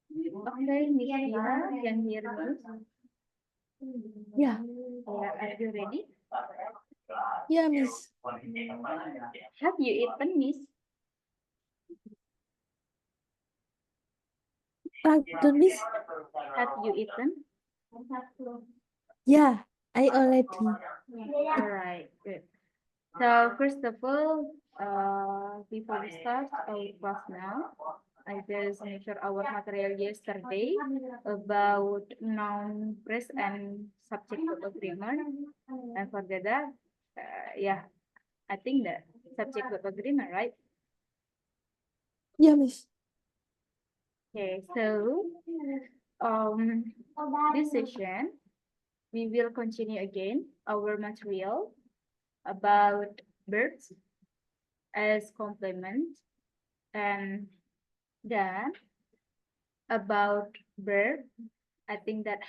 Okay, Miss Dina, can hear me? Yeah, Are you ready? yeah, Miss. Have you eaten, Miss? Pardon, Miss. Have you eaten? Yeah, I already. All right, good. So first of all, before we start our class now, I just make sure our material yesterday about noun phrase and subject verb agreement. And for that, yeah, I think that subject verb agreement, right? Yeah, Miss. Okay, so um, this session we will continue again our material about verbs as complement and then about verb. I think that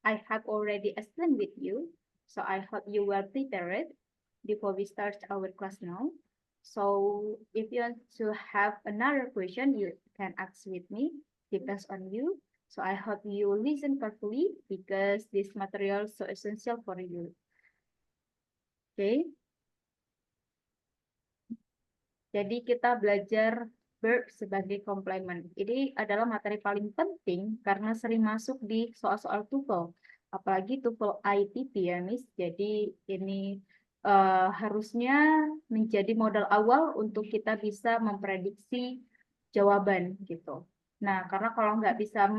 I have already explained with you, so I hope you will prepare it before we start our class now. So if you want to have another question, you can ask with me, depends on you. So I hope you listen carefully because this material is so essential for you. Okay? Jadi kita belajar verb sebagai complement. Ini adalah materi paling penting karena sering masuk di soal-soal TOEFL. Apalagi TOEFL ITP ya, Miss. Jadi ini harusnya menjadi modal awal untuk kita bisa memprediksi jawaban gitu. Nah, karena kalau nggak bisa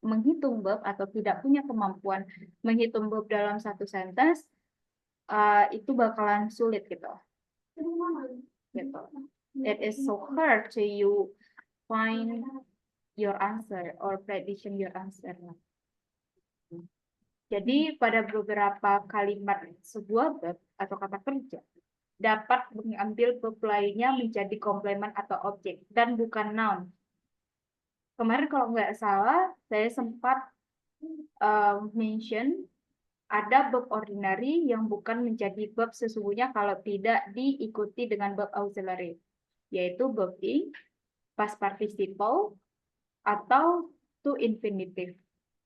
menghitung verb atau tidak punya kemampuan menghitung verb dalam satu sentence, itu bakalan sulit gitu. Gitu. It is so hard to you find your answer or prediction your answer. Jadi pada beberapa kalimat sebuah verb atau kata kerja dapat mengambil verb lainnya menjadi komplement atau objek dan bukan noun. Kemarin kalau nggak salah saya sempat mention ada verb ordinary yang bukan menjadi verb sesungguhnya kalau tidak diikuti dengan verb auxiliary, yaitu verb ing, past participle, atau to infinitive.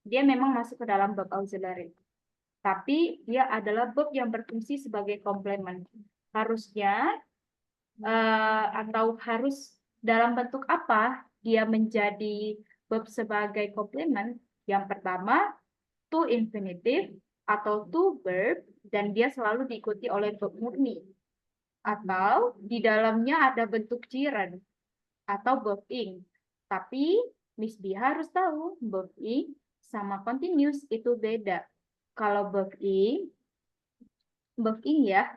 Dia memang masuk ke dalam verb auxiliary. Tapi dia adalah verb yang berfungsi sebagai komplement. Harusnya atau harus dalam bentuk apa dia menjadi verb sebagai komplement? Yang pertama, to infinitive atau to verb, dan dia selalu diikuti oleh verb murni. Atau di dalamnya ada bentuk jiran atau verb ing. Tapi Miss B harus tahu verb ing sama continuous itu beda. Kalau verb ing ya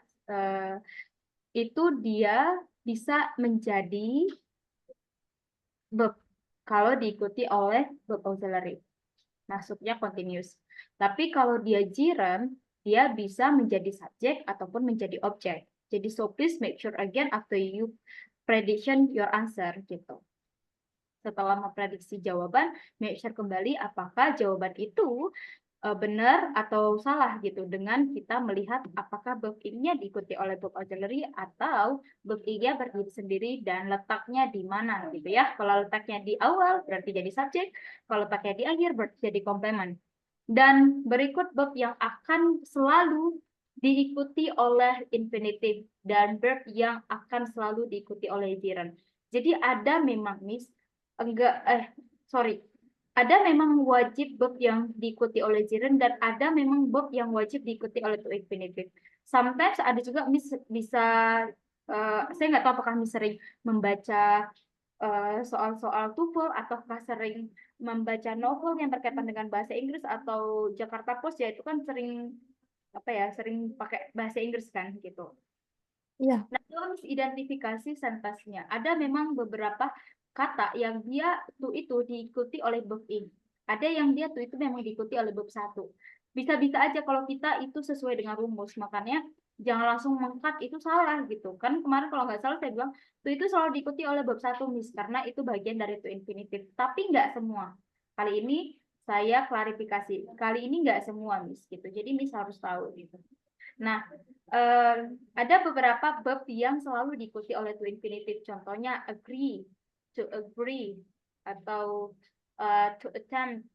itu dia bisa menjadi verb kalau diikuti oleh verb auxiliary. Masuknya continuous. Tapi kalau dia jiran, dia bisa menjadi subjek ataupun menjadi objek. Jadi so please make sure again after you prediction your answer gitu. Setelah memprediksi jawaban, make sure kembali apakah jawaban itu benar atau salah gitu dengan kita melihat apakah verb ing-nya diikuti oleh verb auxiliary atau verb ing-nya berdiri sendiri dan letaknya di mana gitu ya. Kalau letaknya di awal berarti jadi subjek, kalau letaknya di akhir berarti jadi komplement. Dan berikut verb yang akan selalu diikuti oleh infinitive dan verb yang akan selalu diikuti oleh gerund. Jadi ada memang ada memang wajib verb yang diikuti oleh gerund dan ada memang verb yang wajib diikuti oleh to infinitive. Sometimes ada juga bisa saya nggak tahu apakah Miss sering membaca soal-soal TOEFL ataukah sering membaca novel yang berkaitan dengan bahasa Inggris atau Jakarta Post ya itu kan sering sering pakai bahasa Inggris kan gitu. Ya. Nah, dalam identifikasi sentasnya ada memang beberapa kata yang dia tuh itu diikuti oleh verb ing. Ada yang dia tuh itu memang diikuti oleh verb satu. Bisa-bisa aja kalau kita itu sesuai dengan rumus, makanya jangan langsung mengkat itu salah gitu. Kan kemarin kalau nggak salah saya bilang tuh itu selalu diikuti oleh verb satu, Miss, karena itu bagian dari to infinitive. Tapi nggak semua. Kali ini saya klarifikasi. Kali ini nggak semua, Miss, gitu. Jadi Miss harus tahu gitu. Nah, ada beberapa verb yang selalu diikuti oleh to infinitive. Contohnya agree, to agree, atau to attempt,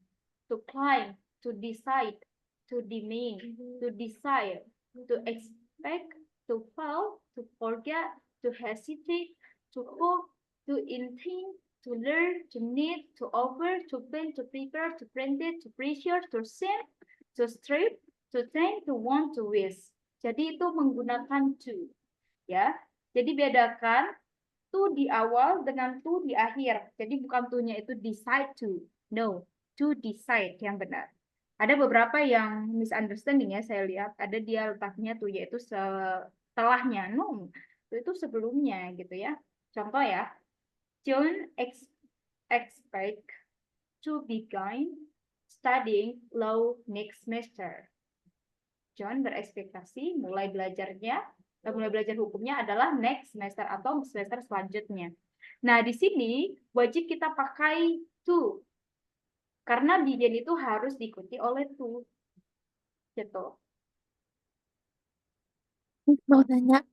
to climb, to decide, to demand, to desire, to expect, to fall, to forget, to hesitate, to hope, to intend, to learn, to need, to offer, to plan, to prepare, to predict, to pressure, to send, to strive, to think, to want, to wish. Jadi itu menggunakan to, ya. Jadi bedakan to di awal dengan to di akhir. Jadi bukan to-nya itu decide to. No, to decide yang benar. Ada beberapa yang misunderstanding ya, saya lihat. Ada dia letaknya to yaitu setelahnya. No, itu sebelumnya gitu ya. Contoh ya, John expect to begin studying law next semester. John berekspektasi mulai belajar hukumnya adalah next semester atau semester selanjutnya. Nah, di sini wajib kita pakai to karena begin itu harus diikuti oleh to. Gitu. Mau tanya.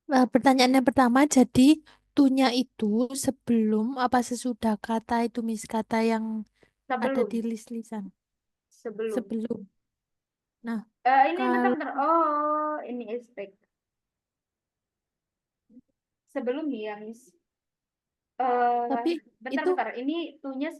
Pertanyaan yang pertama, jadi tunya itu sebelum apa sesudah kata itu Miss, kata yang ada di Sebelum, list-listan? sebelum. Sebelum. Nah, Ini kalau bentar. Oh, ini expect. Sebelum ya, Miss. tapi itu Bentar. Ini to-nya